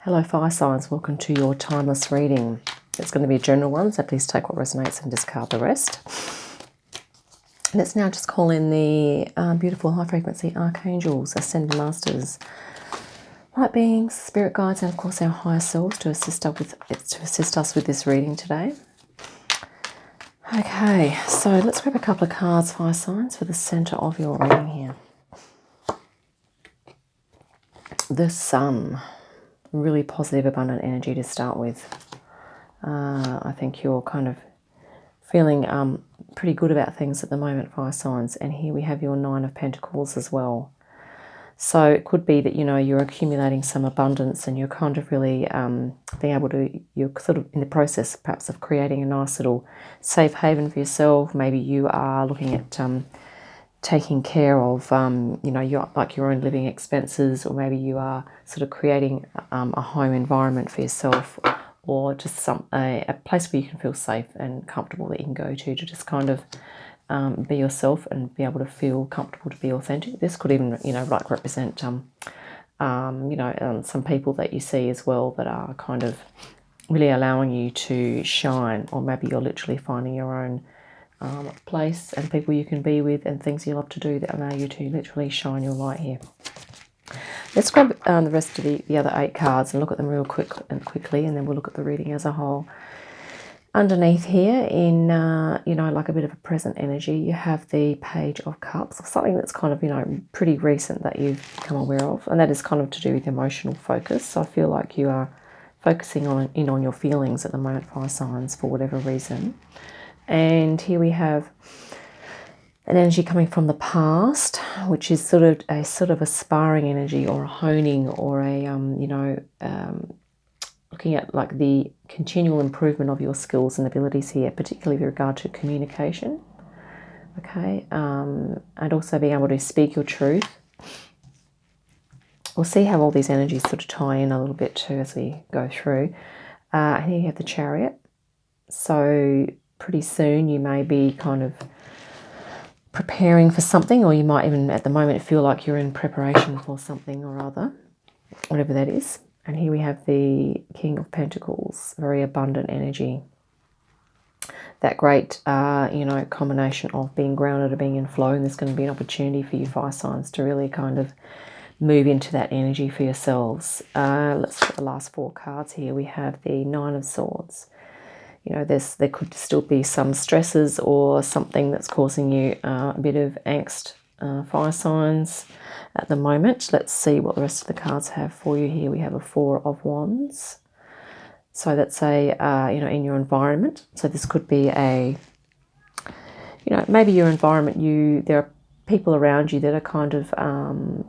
Hello fire signs, welcome to your timeless reading. It's going to be a general one, so please take what resonates and discard the rest. Let's now just call in the beautiful high frequency archangels, ascended masters, light beings, spirit guides, and of course our higher selves to assist us with this reading today. Okay, so let's grab a couple of cards, fire signs, for the center of your reading here. The Sun. Really positive, abundant energy to start with. I think you're kind of feeling pretty good about things at the moment, fire signs. And here we have your Nine of Pentacles as well. So it could be that, you know, you're accumulating some abundance and you're kind of really being able to, you're sort of in the process perhaps of creating a nice little safe haven for yourself. Maybe you are looking at taking care of, you know, your own living expenses, or maybe you are sort of creating a home environment for yourself, or just a place where you can feel safe and comfortable that you can go to just kind of be yourself and be able to feel comfortable to be authentic. This could even, you know, like represent, you know, some people that you see as well that are kind of really allowing you to shine, or maybe you're literally finding your own place and people you can be with and things you love to do that allow you to literally shine your light here. Let's grab the rest of the other 8 cards and look at them real quickly, and then we'll look at the reading as a whole. Underneath here in, you know, like a bit of a present energy, you have the Page of Cups, or something that's kind of, you know, pretty recent that you've become aware of, and that is kind of to do with emotional focus. So I feel like you are focusing on your feelings at the moment, fire signs, for whatever reason. And here we have an energy coming from the past, which is sort of aspiring energy, or a honing, or a you know, looking at like the continual improvement of your skills and abilities here, particularly with regard to communication. Okay, and also being able to speak your truth. We'll see how all these energies sort of tie in a little bit too as we go through. Here you have the Chariot. So pretty soon you may be kind of preparing for something, or you might even at the moment feel like you're in preparation for something or other, whatever that is. And here we have the King of Pentacles, very abundant energy. That great, you know, combination of being grounded and being in flow. And there's going to be an opportunity for you fire signs to really kind of move into that energy for yourselves. Let's look at the last 4 cards here. We have the Nine of Swords. You know, there could still be some stresses or something that's causing you a bit of angst, fire signs, at the moment. Let's see what the rest of the cards have for you here. We have a 4 of Wands. So that's a, you know, in your environment. So this could be a, you know, maybe your environment, there are people around you that are kind of,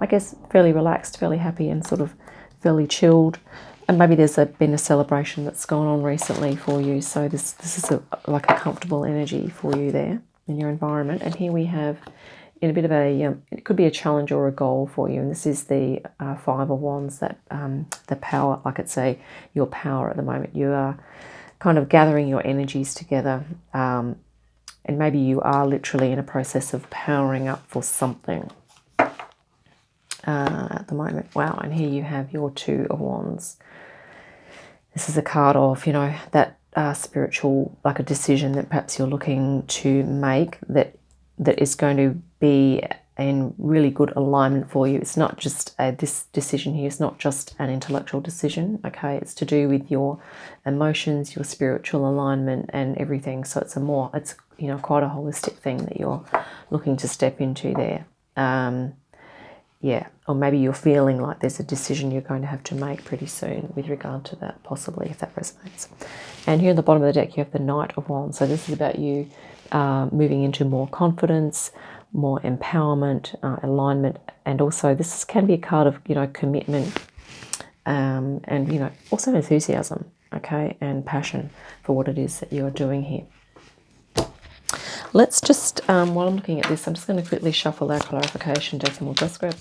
I guess, fairly relaxed, fairly happy, and sort of fairly chilled. And maybe there's been a celebration that's gone on recently for you. So this is like a comfortable energy for you there in your environment. And here we have in a bit of a, it could be a challenge or a goal for you. And this is the 5 of Wands, that the power, like it's your power at the moment. You are kind of gathering your energies together. And maybe you are literally in a process of powering up for something at the moment. Wow, and here you have your 2 of Wands. This is a card of, you know, that spiritual, like a decision that perhaps you're looking to make that is going to be in really good alignment for you. It's not just this decision here. It's not just an intellectual decision, okay? It's to do with your emotions, your spiritual alignment and everything. So it's you know, quite a holistic thing that you're looking to step into there. Yeah, or maybe you're feeling like there's a decision you're going to have to make pretty soon with regard to that, possibly, if that resonates. And here at the bottom of the deck, you have the Knight of Wands. So this is about you moving into more confidence, more empowerment, alignment, and also this can be a card of, you know, commitment, and, you know, also enthusiasm, okay, and passion for what it is that you're doing here. Let's just, while I'm looking at this, I'm just going to quickly shuffle our clarification deck, and we'll just grab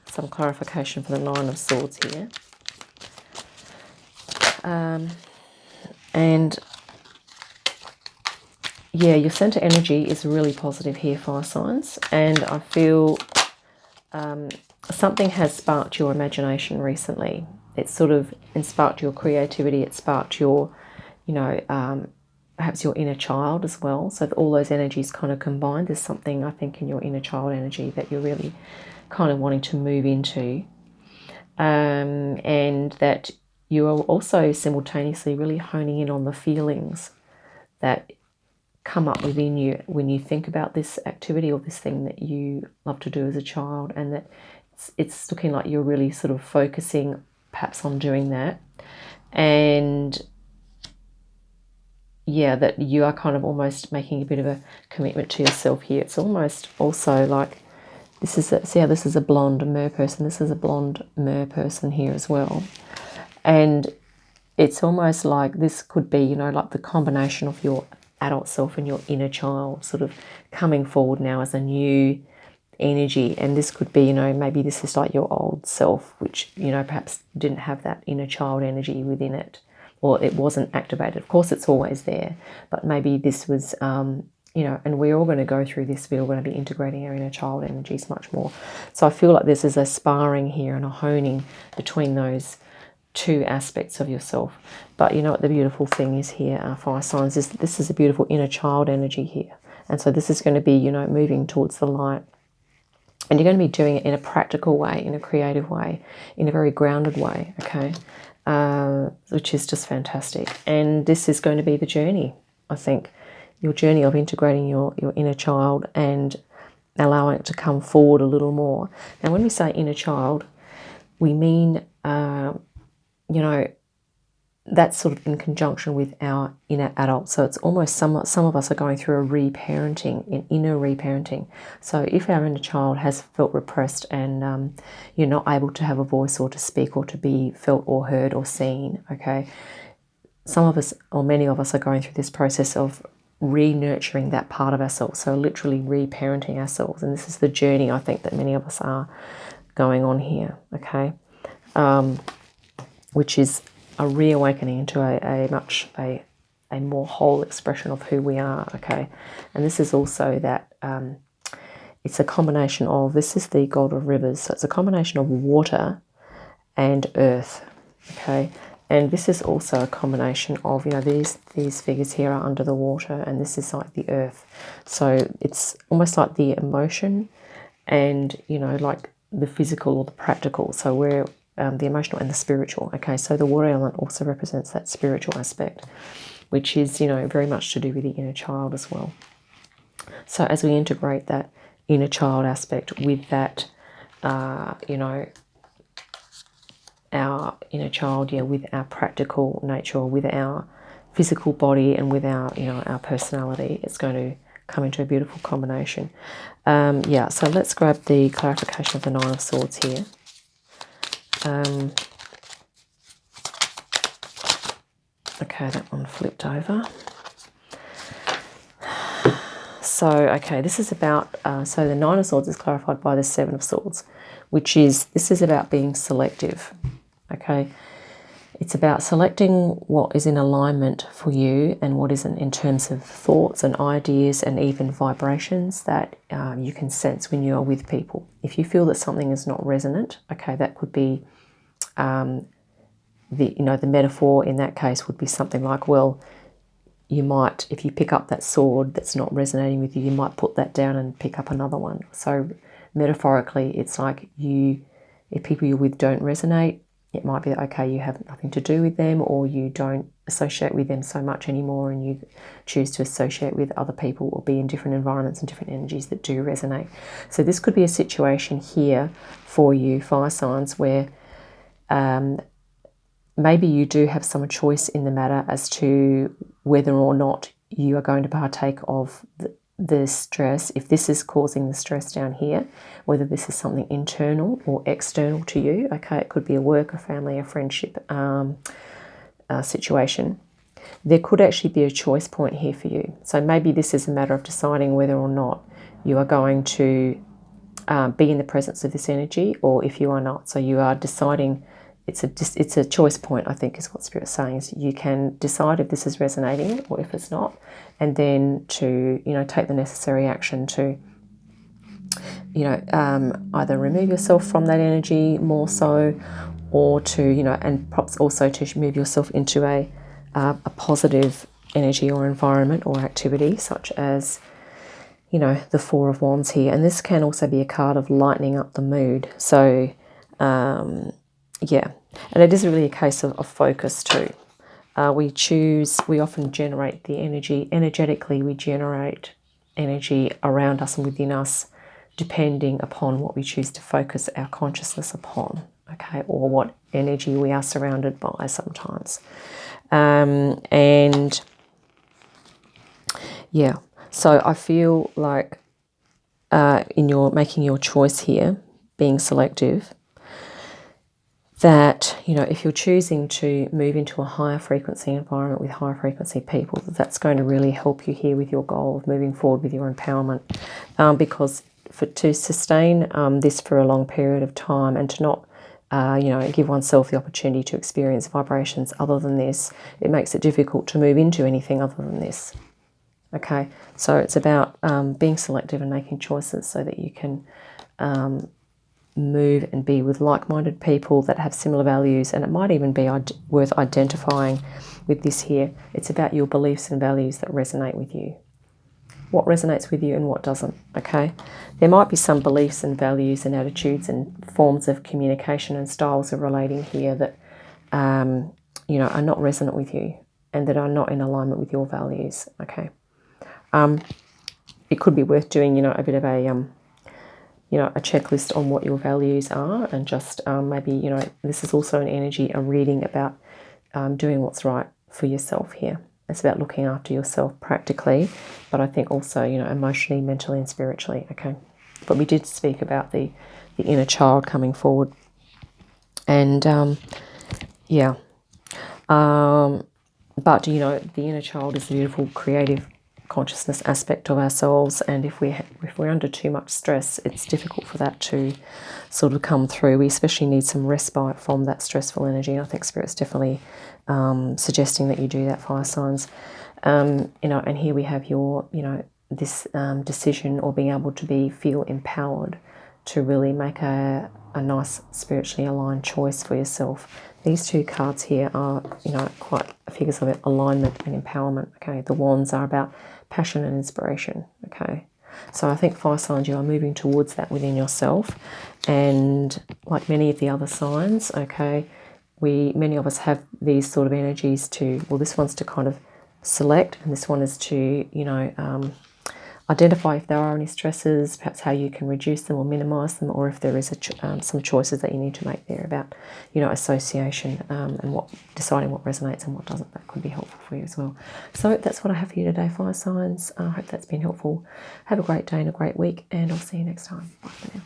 some clarification for the Nine of Swords here. And yeah, your center energy is really positive here, fire signs, and I feel something has sparked your imagination recently. It sort of sparked your creativity. It sparked your, perhaps your inner child as well. So all those energies kind of combined. There's something, I think, in your inner child energy that you're really kind of wanting to move into. And that you are also simultaneously really honing in on the feelings that come up within you when you think about this activity or this thing that you love to do as a child, and that it's looking like you're really sort of focusing perhaps on doing that. And yeah, that you are kind of almost making a bit of a commitment to yourself here. It's almost also like this is see how this is a blonde mer person. This is a blonde mer person here as well. And it's almost like this could be, like the combination of your adult self and your inner child sort of coming forward now as a new energy. And this could be, maybe this is like your old self, which, perhaps didn't have that inner child energy within it, or it wasn't activated. Of course, it's always there, but maybe this was, and we're all going to go through this. We're all going to be integrating our inner child energies much more. So I feel like this is a sparring here and a honing between those two aspects of yourself. But you know what the beautiful thing is here, fire signs, is this is a beautiful inner child energy here. And so this is going to be, moving towards the light. And you're going to be doing it in a practical way, in a creative way, in a very grounded way, okay? Which is just fantastic. And this is going to be the journey, I think, your journey of integrating your inner child and allowing it to come forward a little more. Now, when we say inner child, we mean, that's sort of in conjunction with our inner adult. So it's almost some of us are going through a reparenting, an inner reparenting. So if our inner child has felt repressed and you're not able to have a voice or to speak or to be felt or heard or seen, okay, some of us or many of us are going through this process of re-nurturing that part of ourselves. So literally reparenting ourselves. And this is the journey I think that many of us are going on here, okay, which is a reawakening into a more whole expression of who we are, okay? And this is also that, it's a combination of, this is the God of Rivers, so it's a combination of water and earth, okay? And this is also a combination of, these figures here are under the water, and this is like the earth. So it's almost like the emotion and, like the physical or the practical. So we're the emotional and the spiritual. Okay, so the water element also represents that spiritual aspect, which is, very much to do with the inner child as well. So as we integrate that inner child aspect with that, our inner child, with our practical nature, or with our physical body, and with our, our personality, it's going to come into a beautiful combination. So let's grab the clarification of the Nine of Swords here. Okay, that one flipped over. So, okay, this is about, so the Nine of Swords is clarified by the Seven of Swords, which is, this is about being selective, okay? It's about selecting what is in alignment for you and what isn't, in terms of thoughts and ideas and even vibrations that you can sense when you are with people. If you feel that something is not resonant, okay, that could be, the metaphor in that case would be something like, well, you might, if you pick up that sword that's not resonating with you, you might put that down and pick up another one. So metaphorically, it's like if people you're with don't resonate, it might be that, okay, you have nothing to do with them, or you don't associate with them so much anymore, and you choose to associate with other people or be in different environments and different energies that do resonate. So this could be a situation here for you, fire signs, where maybe you do have some choice in the matter as to whether or not you are going to partake of the stress, if this is causing the stress down here, whether this is something internal or external to you. Okay, it could be a work, a family, a friendship situation. There could actually be a choice point here for you. So maybe this is a matter of deciding whether or not you are going to be in the presence of this energy, or if you are not. So you are deciding. It's a choice point, I think, is what Spirit's saying. Is you can decide if this is resonating or if it's not, and then to take the necessary action to either remove yourself from that energy more so, or to, you know, and perhaps also to move yourself into a positive energy or environment or activity, such as, you know, the Four of Wands here. And this can also be a card of lightening up the mood. So, yeah, and it is really a case of focus too. We often generate the energy, energetically we generate energy around us and within us, depending upon what we choose to focus our consciousness upon, okay, or what energy we are surrounded by sometimes. And yeah, so I feel like in your making your choice here, being selective, that, you know, if you're choosing to move into a higher frequency environment with higher frequency people, that's going to really help you here with your goal of moving forward with your empowerment. Because to sustain this for a long period of time and to not, you know, give oneself the opportunity to experience vibrations other than this, it makes it difficult to move into anything other than this. Okay, so it's about being selective and making choices so that you can move and be with like-minded people that have similar values. And it might even be worth identifying with this here. It's about your beliefs and values that resonate with you. What resonates with you and what doesn't, okay? There might be some beliefs and values and attitudes and forms of communication and styles of relating here that, you know, are not resonant with you and that are not in alignment with your values, okay? It could be worth doing, you know, a bit of a, you know, a checklist on what your values are, and just maybe, you know, this is also an energy, a reading about doing what's right for yourself here. It's about looking after yourself practically, but I think also, you know, emotionally, mentally and spiritually, okay? But we did speak about the inner child coming forward. And, yeah. But, you know, the inner child is a beautiful, creative consciousness aspect of ourselves, and if we're under too much stress, it's difficult for that to sort of come through. We especially need some respite from that stressful energy, and I think Spirit's definitely suggesting that you do that, fire signs. You know, and here we have your, you know, this decision, or being able to feel empowered to really make a nice spiritually aligned choice for yourself. These two cards here are, you know, quite figures of alignment and empowerment, okay? The wands are about passion and inspiration, okay? So I think fire signs, you are moving towards that within yourself. And like many of the other signs, okay, many of us have these sort of energies to, well, this one's to kind of select, and this one is to, you know, identify if there are any stresses, perhaps how you can reduce them or minimize them, or if there is some choices that you need to make there about, you know, association and deciding what resonates and what doesn't. That could be helpful for you as well. So that's what I have for you today, fire signs. I hope that's been helpful. Have a great day and a great week, and I'll see you next time. Bye for now.